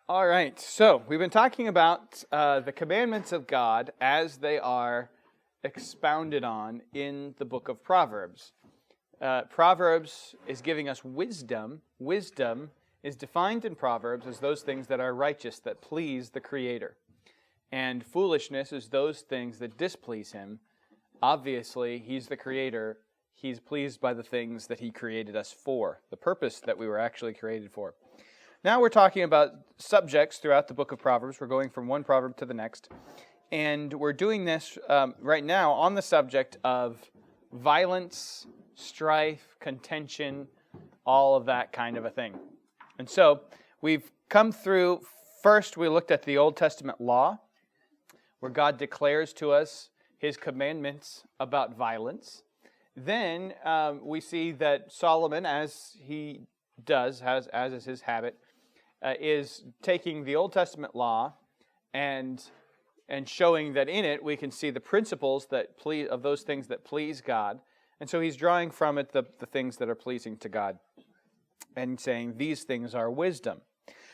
All right, so we've been talking about the commandments of God as they are expounded on in the book of Proverbs. Proverbs is giving us wisdom. Wisdom is defined in Proverbs as those things that are righteous, that please the Creator. And foolishness is those things that displease Him. Obviously, He's the Creator. He's pleased by the things that He created us for, the purpose that we were actually created for. Now we're talking about subjects throughout the book of Proverbs. We're going from one proverb to the next. And we're doing this right now on the subject of violence, strife, contention, all of that kind of a thing. And so we've come through, first we looked at the Old Testament law, where God declares to us His commandments about violence. Then we see that Solomon, as he does, as is his habit, is taking the Old Testament law and showing that in it we can see the principles that of those things that please God. And so he's drawing from it the things that are pleasing to God and saying these things are wisdom.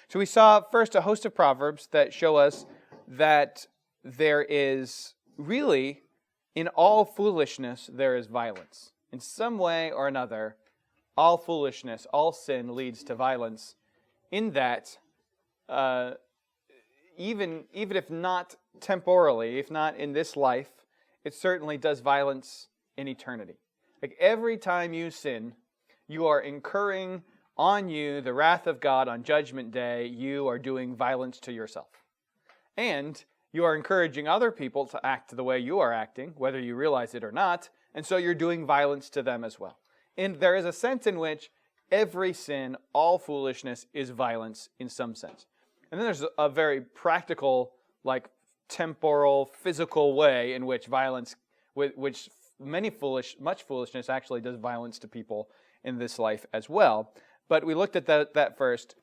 So we saw first a host of proverbs that show us that there is really, in all foolishness, there is violence. In some way or another, all foolishness, all sin leads to violence. In that, even if not temporally, if not in this life, it certainly does violence in eternity. Like every time you sin, you are incurring on you the wrath of God on Judgment Day. You are doing violence to yourself. And you are encouraging other people to act the way you are acting, whether you realize it or not, and so you're doing violence to them as well. And there is a sense in which every sin, all foolishness, is violence in some sense. And then there's a very practical, like temporal, physical way in which violence, which much foolishness actually does violence to people in this life as well. But we looked at that first.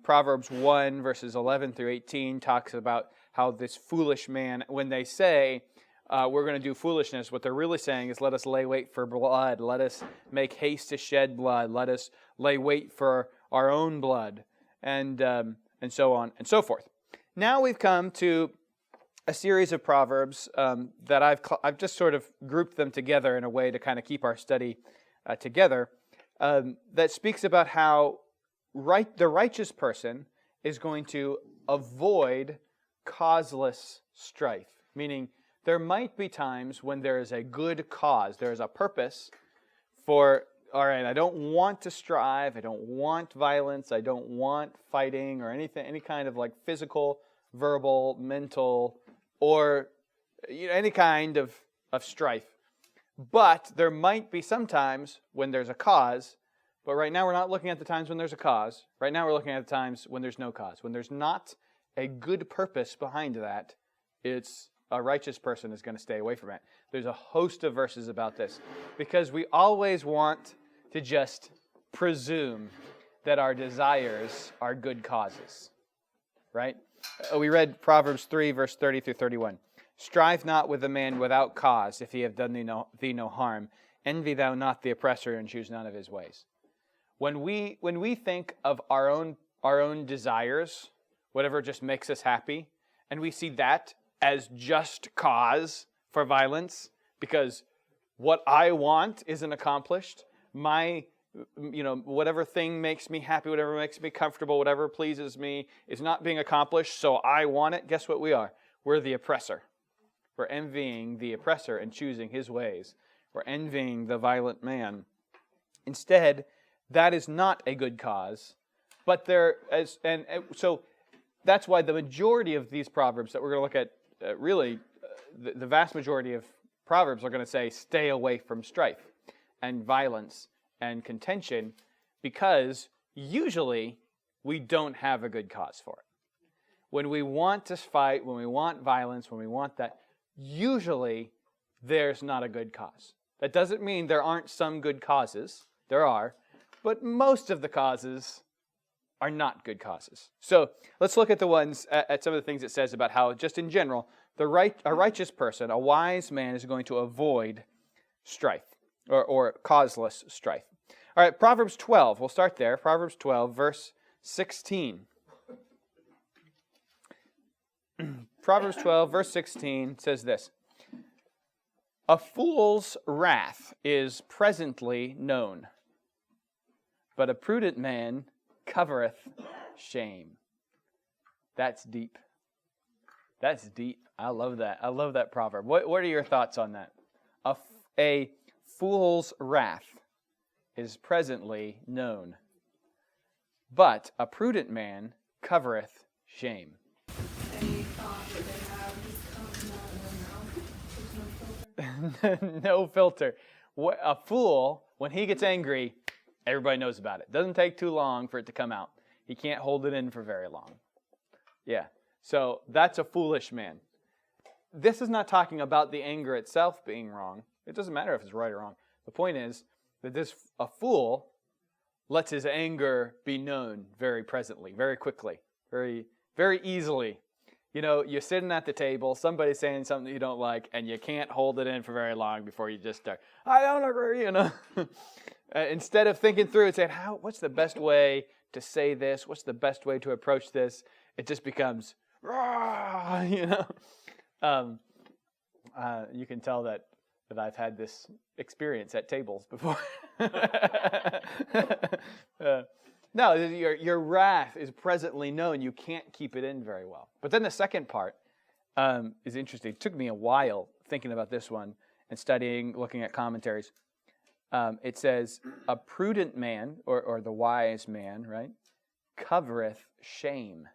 Proverbs 1, verses 11 through 18 talks about how this foolish man, when they say, we're going to do foolishness, what they're really saying is let us lay wait for blood, let us make haste to shed blood, let us lay wait for our own blood, and so on and so forth. Now we've come to a series of proverbs that I've just sort of grouped them together in a way to kind of keep our study together, that speaks about how the righteous person is going to avoid causeless strife, meaning there might be times when there is a good cause, there is a purpose for, all right, I don't want to strive, I don't want violence, I don't want fighting or anything, any kind of like physical, verbal, mental, or any kind of strife. But there might be some times when there's a cause, but right now we're not looking at the times when there's a cause. Right now we're looking at the times when there's no cause. When there's not a good purpose behind that, it's a righteous person is going to stay away from it. There's a host of verses about this because we always want to just presume that our desires are good causes, right? We read Proverbs 3, verse 30 through 31. Strive not with a man without cause, if he have done thee no harm. Envy thou not the oppressor, and choose none of his ways. When we think of our own desires, whatever just makes us happy, and we see that as just cause for violence, because what I want isn't accomplished, whatever thing makes me happy, whatever makes me comfortable, whatever pleases me is not being accomplished, so I want it. Guess what we are? We're the oppressor. We're envying the oppressor and choosing his ways. We're envying the violent man. Instead, that is not a good cause, but so that's why the majority of these proverbs that we're going to look at, the vast majority of proverbs are going to say stay away from strife and violence and contention, because usually we don't have a good cause for it. When we want to fight, when we want violence, when we want that, usually there's not a good cause. That doesn't mean there aren't some good causes. There are. But most of the causes are not good causes. So let's look at the ones, at some of the things it says about how, just in general, a righteous person, a wise man, is going to avoid strife or causeless strife. All right, Proverbs 12. We'll start there. Proverbs 12, verse 16. Proverbs 12, verse 16 says this. A fool's wrath is presently known, but a prudent man covereth shame. That's deep. That's deep. I love that. I love that proverb. What are your thoughts on that? A fool's wrath is presently known, but a prudent man covereth shame. Any thought that they have just comes out of their mouth. No filter. A fool, when he gets angry, everybody knows about it. Doesn't take too long for it to come out. He can't hold it in for very long. Yeah. So that's a foolish man. This is not talking about the anger itself being wrong. It doesn't matter if it's right or wrong. The point is that a fool lets his anger be known very presently, very quickly, very, very easily. You know, you're sitting at the table, somebody's saying something that you don't like, and you can't hold it in for very long before you just start, I don't agree, you know. Instead of thinking through and saying, what's the best way to say this? What's the best way to approach this? It just becomes, rah, you know. You can tell that I've had this experience at tables before. No, your wrath is presently known. You can't keep it in very well. But then the second part is interesting. It took me a while thinking about this one and studying, looking at commentaries. It says, a prudent man, or the wise man, right, covereth shame.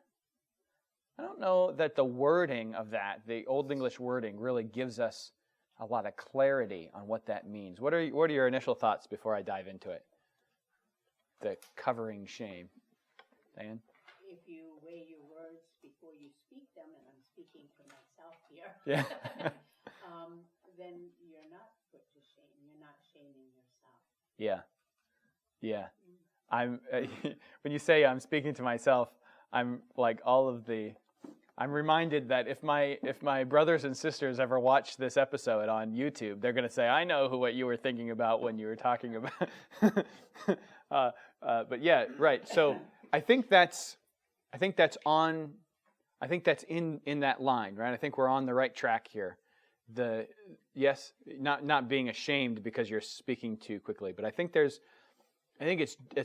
I don't know that the wording of that, the Old English wording, really gives us a lot of clarity on what that means. What are your initial thoughts before I dive into it? The covering shame. Diane? If you weigh your words before you speak them, and I'm speaking for myself here, Yeah. then you're not put to shame. You're not shaming yourself. Yeah. Yeah. I'm when you say I'm speaking to myself, I'm like I'm reminded that if my brothers and sisters ever watch this episode on YouTube, they're going to say, I know what you were thinking about when you were talking about. But yeah, right. So I think that's in that line, right? I think we're on the right track here. Not being ashamed because you're speaking too quickly, but I think it's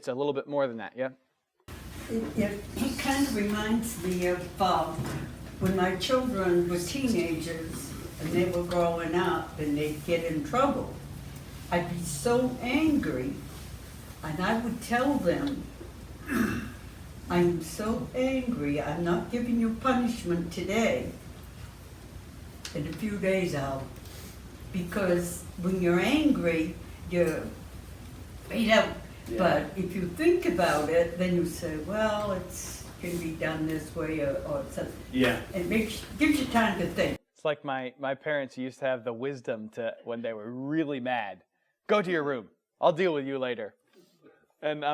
a little bit more than that. Yeah. It kind of reminds me of when my children were teenagers and they were growing up and they'd get in trouble. I'd be so angry and I would tell them, I'm so angry, I'm not giving you punishment today. In a few days because when you're angry, you're beat up. Yeah. But if you think about it, then you say, well, it can be done this way or something. Yeah. It gives you time to think. It's like my parents used to have the wisdom to, when they were really mad, go to your room. I'll deal with you later. And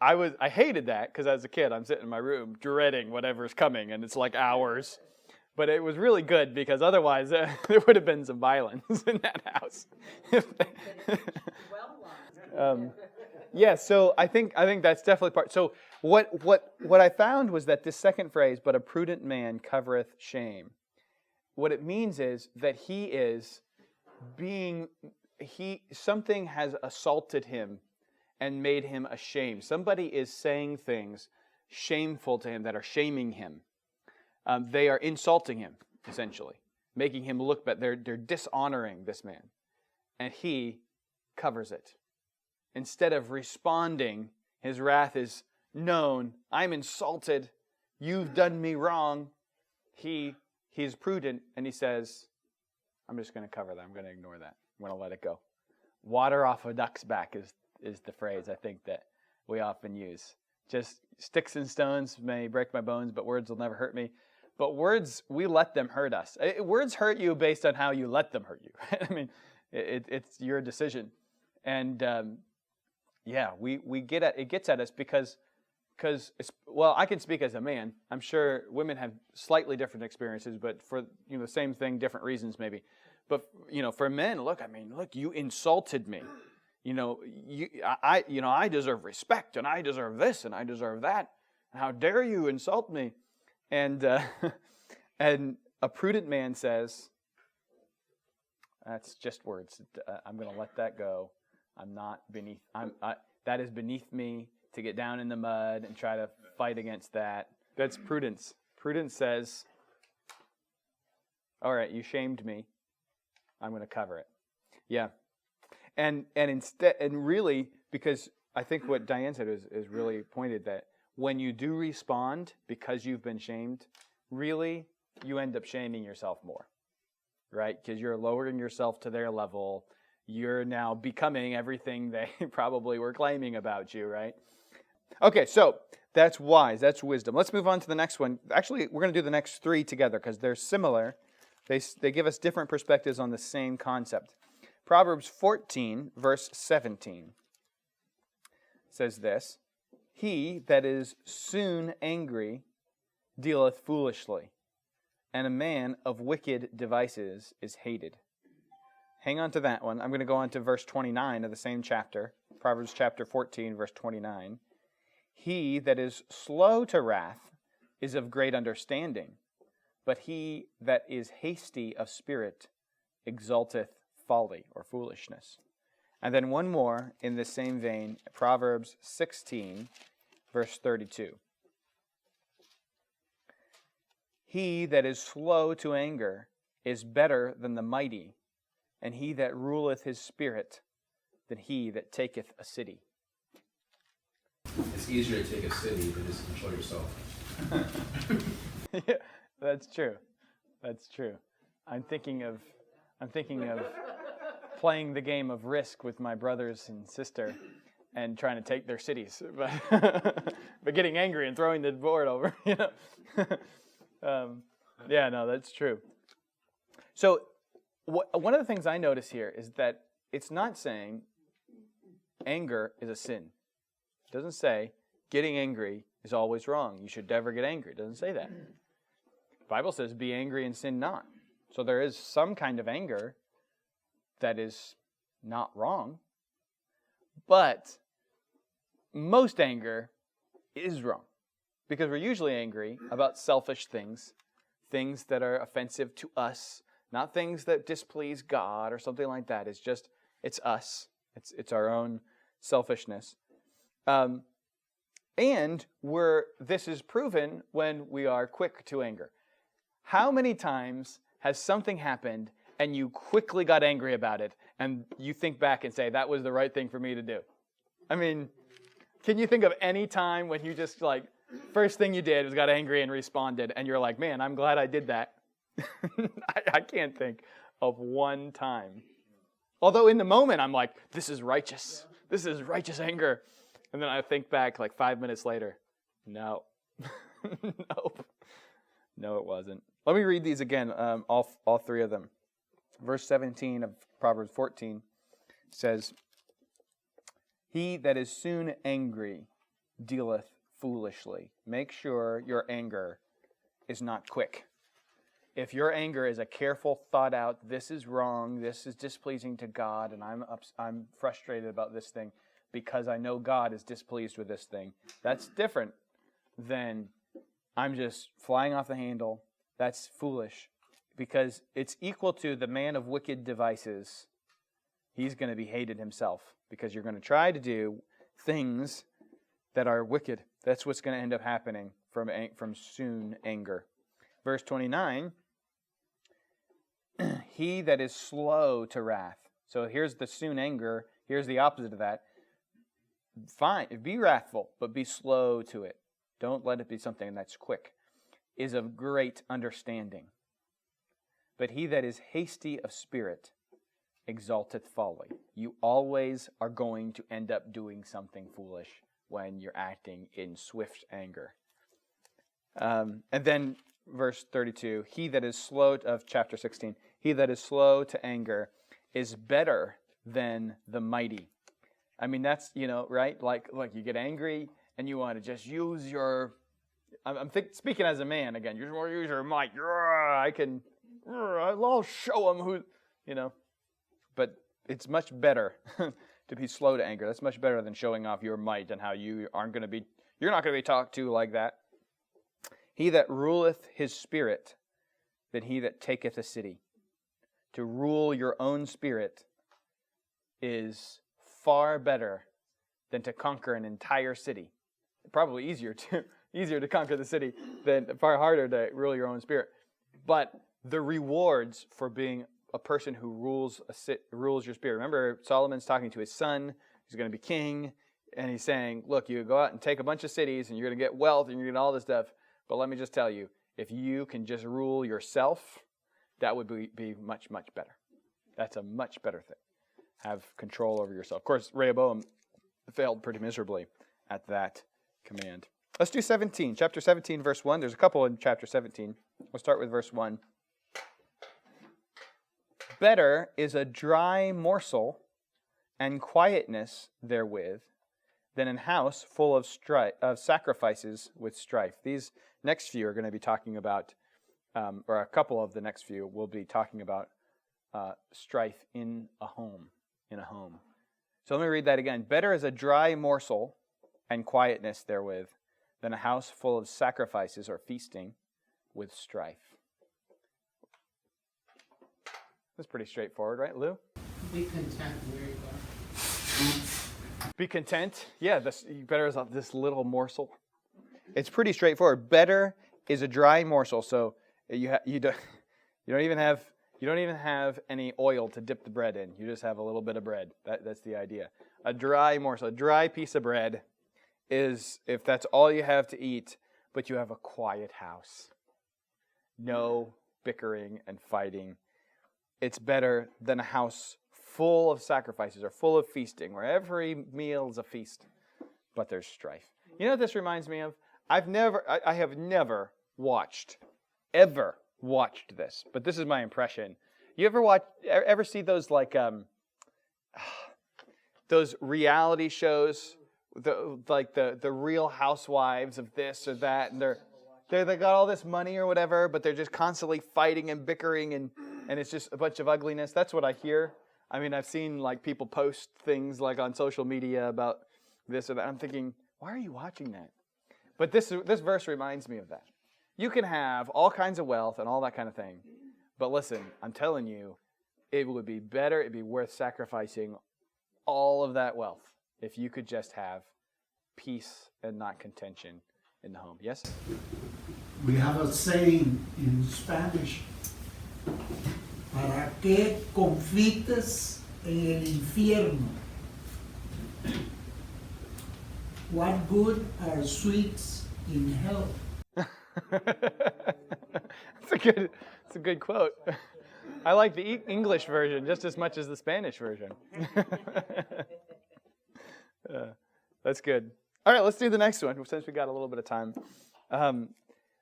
I hated that because as a kid, I'm sitting in my room dreading whatever's coming, and it's like hours. But it was really good because otherwise there would have been some violence in that house. Yeah, so I think that's definitely part. So what I found was that this second phrase, but a prudent man covereth shame. What it means is that something has assaulted him and made him ashamed. Somebody is saying things shameful to him that are shaming him. They are insulting him, essentially, making him look bad. They're dishonoring this man, and he covers it. Instead of responding, his wrath is known. I'm insulted. You've done me wrong. He's prudent, and he says, I'm just going to cover that. I'm going to ignore that. I'm going to let it go. Water off a duck's back is the phrase I think that we often use. Just sticks and stones may break my bones, but words will never hurt me. But words, we let them hurt us. Words hurt you based on how you let them hurt you. Right? I mean, it's your decision. And it gets at us because I can speak as a man. I'm sure women have slightly different experiences, but for the same thing, different reasons maybe. But for men, look, you insulted me. I deserve respect, and I deserve this, and I deserve that. How dare you insult me? And And a prudent man says, that's just words. I'm going to let that go. I'm not beneath. That is beneath me to get down in the mud and try to fight against that. That's prudence. Prudence says, all right, you shamed me. I'm going to cover it. Yeah. And really, because I think what Diane said is really pointed, that when you do respond because you've been shamed, really, you end up shaming yourself more, right? Because you're lowering yourself to their level. You're now becoming everything they probably were claiming about you, right? Okay, so that's wise. That's wisdom. Let's move on to the next one. Actually, we're going to do the next three together because they're similar. They give us different perspectives on the same concept. Proverbs 14, verse 17 says this, "He that is soon angry dealeth foolishly, and a man of wicked devices is hated." Hang on to that one. I'm going to go on to verse 29 of the same chapter, Proverbs chapter 14, verse 29. "He that is slow to wrath is of great understanding, but he that is hasty of spirit exalteth folly," or foolishness. And then one more in the same vein, Proverbs 16, verse 32. "He that is slow to anger is better than the mighty, and he that ruleth his spirit than he that taketh a city." It's easier to take a city than just control yourself. Yeah, that's true. That's true. I'm thinking of playing the game of Risk with my brothers and sister and trying to take their cities, but but getting angry and throwing the board over. Yeah, no, that's true. So one of the things I notice here is that it's not saying anger is a sin. It doesn't say getting angry is always wrong. You should never get angry. It doesn't say that. The Bible says be angry and sin not. So there is some kind of anger that is not wrong. But most anger is wrong. Because we're usually angry about selfish things, things that are offensive to us, not things that displease God or something like that. It's us. It's our own selfishness. And this is proven when we are quick to anger. How many times has something happened and you quickly got angry about it and you think back and say, that was the right thing for me to do? I mean, can you think of any time when you just first thing you did was got angry and responded and you're like, man, I'm glad I did that? I can't think of one time. Although in the moment I'm like, this is righteous. This is righteous anger. And then I think back 5 minutes later. No. Nope. No, it wasn't. Let me read these again, all three of them. Verse 17 of Proverbs 14 says, "He that is soon angry dealeth foolishly." Make sure your anger is not quick. If your anger is a careful, thought out, this is wrong, this is displeasing to God, and I'm frustrated about this thing because I know God is displeased with this thing, that's different than I'm just flying off the handle. That's foolish, because it's equal to the man of wicked devices. He's going to be hated himself because you're going to try to do things that are wicked. That's what's going to end up happening from soon anger. Verse 29, "He that is slow to wrath." So here's the soon anger. Here's the opposite of that. Fine, be wrathful, but be slow to it. Don't let it be something that's quick. "Is of great understanding. But he that is hasty of spirit exalteth folly." You always are going to end up doing something foolish when you're acting in swift anger. And then verse 32, "He that is slow," of chapter 16, "he that is slow to anger is better than the mighty." I mean, that's, right? Like you get angry and you want to just use your, speaking as a man again, you just want to use your might. I'll show them who, But it's much better to be slow to anger. That's much better than showing off your might and how you're not going to be talked to like that. "He that ruleth his spirit than he that taketh a city. To rule your own spirit is far better than to conquer an entire city. Probably easier to conquer the city than far harder to rule your own spirit. But the rewards for being a person who rules your spirit. Remember, Solomon's talking to his son, who's going to be king, and he's saying, look, you go out and take a bunch of cities, and you're going to get wealth, and you're going to get all this stuff. But let me just tell you, if you can just rule yourself, that would be much, much better. That's a much better thing. Have control over yourself. Of course, Rehoboam failed pretty miserably at that command. Let's do 17. Chapter 17, verse 1. There's a couple in chapter 17. We'll start with verse 1. Better is a dry morsel and quietness therewith than an house full of sacrifices with strife. These next few are going to be talking about, or a couple of the next few will be talking about strife in a home. So let me read that again. Better is a dry morsel and quietness therewith than a house full of sacrifices or feasting with strife. That's pretty straightforward, right, Lou? Be content where you are. Be content. Yeah, better is this little morsel. It's pretty straightforward. Better is a dry morsel. So you don't even have any oil to dip the bread in. You just have a little bit of bread. That's the idea. A dry morsel, a dry piece of bread is if that's all you have to eat, but you have a quiet house. No bickering and fighting. It's better than a house full of sacrifices or full of feasting, where every meal is a feast, but there's strife. You know what this reminds me of? I have never ever watched this, but this is my impression. You ever see those those reality shows, the Real Housewives of this or that, and they got all this money or whatever, but they're just constantly fighting and bickering and it's just a bunch of ugliness. That's what I hear. I mean, I've seen people post things on social media about this or that. I'm thinking, why are you watching that? But this verse reminds me of that. You can have all kinds of wealth and all that kind of thing, but listen, I'm telling you, it would be better, it'd be worth sacrificing all of that wealth if you could just have peace and not contention in the home. Yes? We have a saying in Spanish, ¿para qué confites en el infierno? What good are sweets in hell? It's a good quote. I like the English version just as much as the Spanish version. That's good. All right, let's do the next one since we got a little bit of time.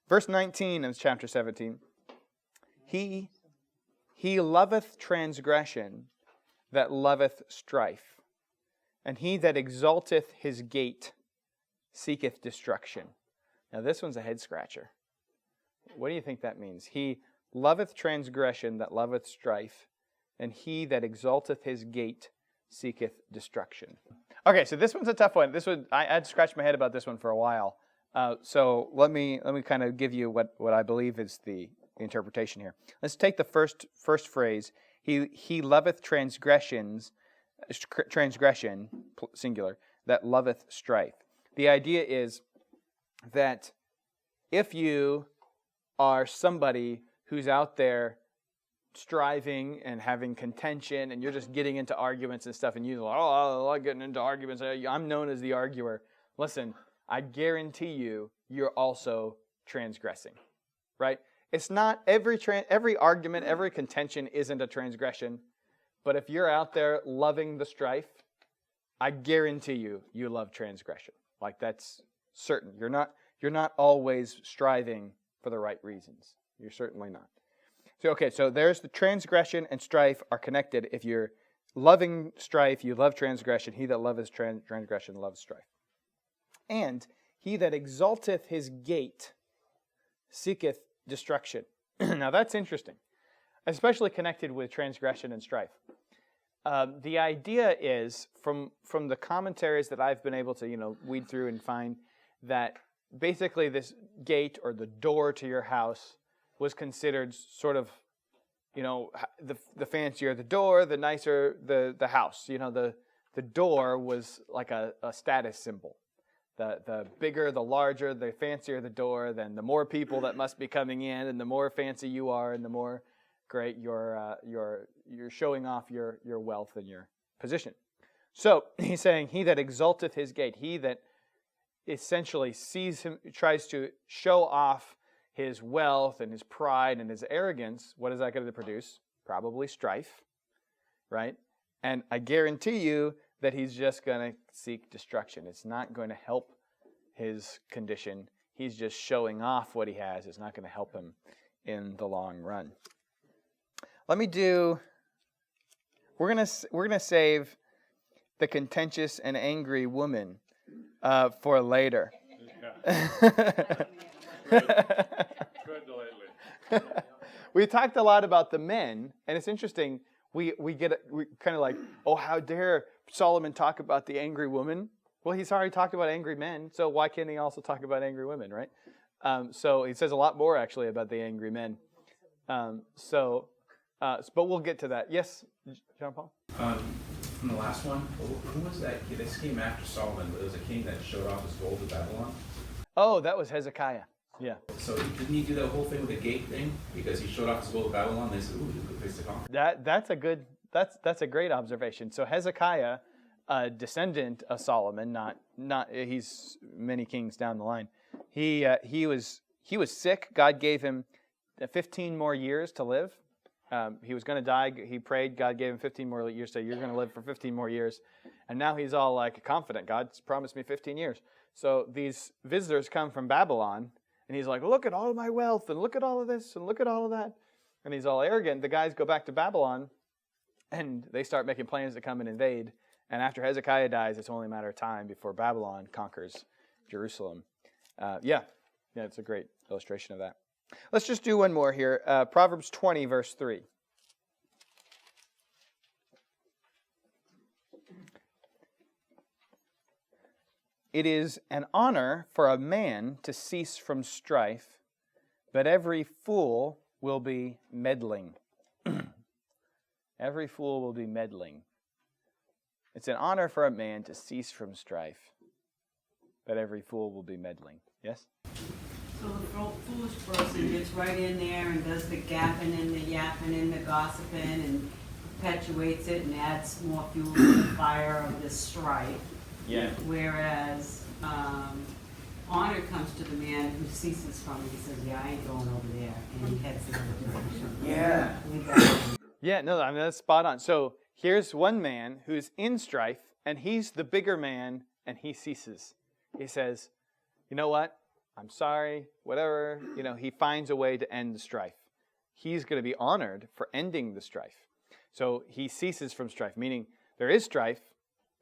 Verse 19 of chapter 17. He loveth transgression that loveth strife, and he that exalteth his gate seeketh destruction. Now this one's a head scratcher. What do you think that means? He loveth transgression that loveth strife, and he that exalteth his gate seeketh destruction. Okay, so this one's a tough one. I'd scratched my head about this one for a while. So let me kind of give you what I believe is the interpretation here. Let's take the first phrase. He loveth transgression, singular, that loveth strife. The idea is that if you are somebody who's out there striving and having contention and you're just getting into arguments and stuff and you're like, I like getting into arguments, I'm known as the arguer. Listen, I guarantee you're also transgressing, right? It's not every argument, every contention isn't a transgression, but if you're out there loving the strife, I guarantee you love transgression. That's certain. You're not always striving for the right reasons. You're certainly not. So there's the transgression and strife are connected. If you're loving strife, you love transgression. He that loveth transgression loves strife. And he that exalteth his gate seeketh destruction. Now that's interesting, especially connected with transgression and strife. The idea is, from the commentaries that I've been able to weed through and find, that basically this gate or the door to your house was considered sort of, the fancier the door, the nicer the house. The door was like a status symbol. The bigger, the larger, the fancier the door, then the more people that must be coming in, and the more fancy you are, and the more great you're showing off your wealth and your position. So he's saying, he that exalteth his gate, he that essentially tries to show off his wealth and his pride and his arrogance, what is that going to produce? Probably strife, right? And I guarantee you that he's just going to seek destruction. It's not going to help his condition. He's just showing off what he has. It's not going to help him in the long run. We're going to save the contentious and angry woman for later. We talked a lot about the men, and it's interesting. We kind of like, oh, how dare Solomon talk about the angry woman? Well, he's already talked about angry men, so why can't he also talk about angry women, right? So he says a lot more actually about the angry men. But we'll get to that. Yes, John Paul. From the last one, who was that king? This came after Solomon, but it was a king that showed off his gold to Babylon. Oh, that was Hezekiah. Yeah. So didn't he do that whole thing with the gate thing? Because he showed off his gold to Babylon, they said, ooh, this is a good place to conquer. That's a great observation. So Hezekiah, a descendant of Solomon, not he's many kings down the line. He was sick. God gave him 15 more years to live. He was going to die. He prayed. God gave him 15 more years. So you're going to live for 15 more years. And now he's all like confident. God's promised me 15 years. So these visitors come from Babylon, and he's like, look at all of my wealth, and look at all of this, and look at all of that. And he's all arrogant. The guys go back to Babylon, and they start making plans to come and invade. And after Hezekiah dies, it's only a matter of time before Babylon conquers Jerusalem. It's a great illustration of that. Let's just do one more here. Proverbs 20, verse 3. It is an honor for a man to cease from strife, but every fool will be meddling. Every fool will be meddling. It's an honor for a man to cease from strife, but every fool will be meddling. Yes? So the foolish person gets right in there and does the gapping and the yapping and the gossiping and perpetuates it and adds more fuel to the fire of this strife. Yeah. Whereas honor comes to the man who ceases from it. He says, yeah, I ain't going over there. And he heads in the direction. Yeah. Yeah, no, I mean, that's spot on. So here's one man who's in strife, and he's the bigger man, and he ceases. He says, you know what? I'm sorry, whatever. He finds a way to end the strife. He's going to be honored for ending the strife. So he ceases from strife, meaning there is strife,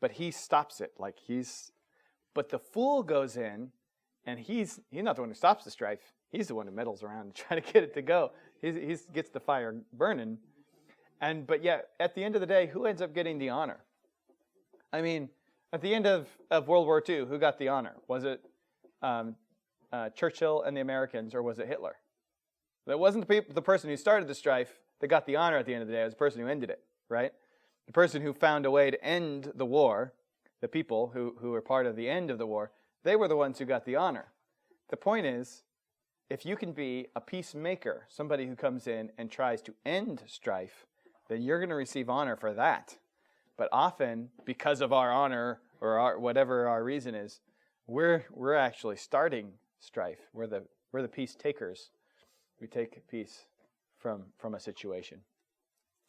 but he stops it. But the fool goes in, and he's not the one who stops the strife. He's the one who meddles around and trying to get it to go. He gets the fire burning. But yet, at the end of the day, who ends up getting the honor? I mean, at the end of World War II, who got the honor? Was it Churchill and the Americans, or was it Hitler? It wasn't the person who started the strife that got the honor at the end of the day. It was the person who ended it, right? The person who found a way to end the war, the people who were part of the end of the war, they were the ones who got the honor. The point is, if you can be a peacemaker, somebody who comes in and tries to end strife, then you're going to receive honor for that. But often, because of our honor or whatever our reason is, we're actually starting strife. We're the peace takers. We take peace from a situation.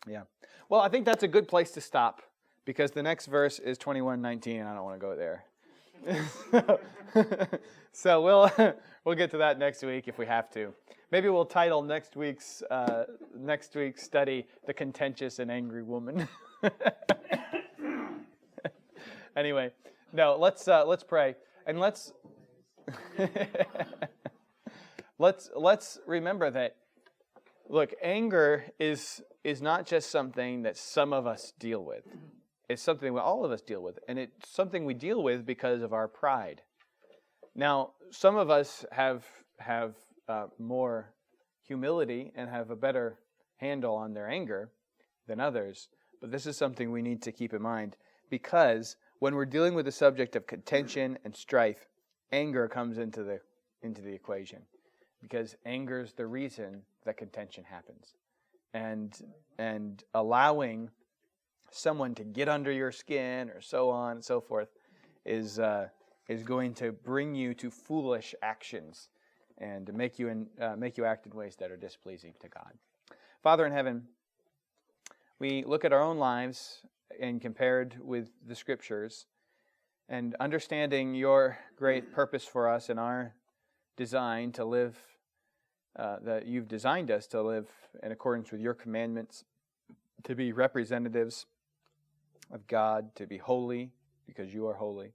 Yeah. Well, I think that's a good place to stop, because the next verse is 21:19, and I don't want to go there. So we'll get to that next week if we have to. Maybe we'll title next week's study "The Contentious and Angry Woman." Anyway, no, let's pray, and let's remember that. Look, anger is not just something that some of us deal with. It's something that all of us deal with, and it's something we deal with because of our pride. Now, some of us have more humility and have a better handle on their anger than others. But this is something we need to keep in mind, because when we're dealing with the subject of contention and strife, anger comes into the equation, because anger is the reason that contention happens. And allowing someone to get under your skin or so on and so forth is going to bring you to foolish actions and to make you act in ways that are displeasing to God. Father in heaven, we look at our own lives and compared with the Scriptures, and understanding your great purpose for us and our design to live, that you've designed us to live in accordance with your commandments, to be representatives of God, to be holy because you are holy.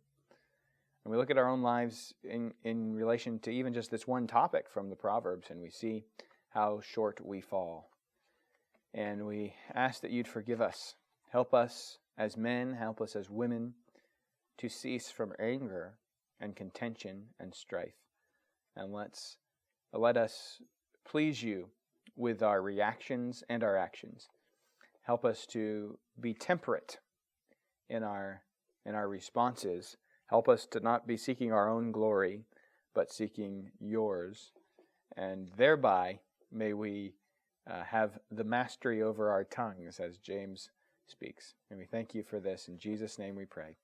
And we look at our own lives in relation to even just this one topic from the Proverbs, and we see how short we fall. And we ask that you'd forgive us. Help us as men, help us as women to cease from anger and contention and strife. And let us please you with our reactions and our actions. Help us to be temperate in our responses. Help us to not be seeking our own glory, but seeking yours. And thereby may we have the mastery over our tongues, as James speaks. And we thank you for this. In Jesus' name we pray.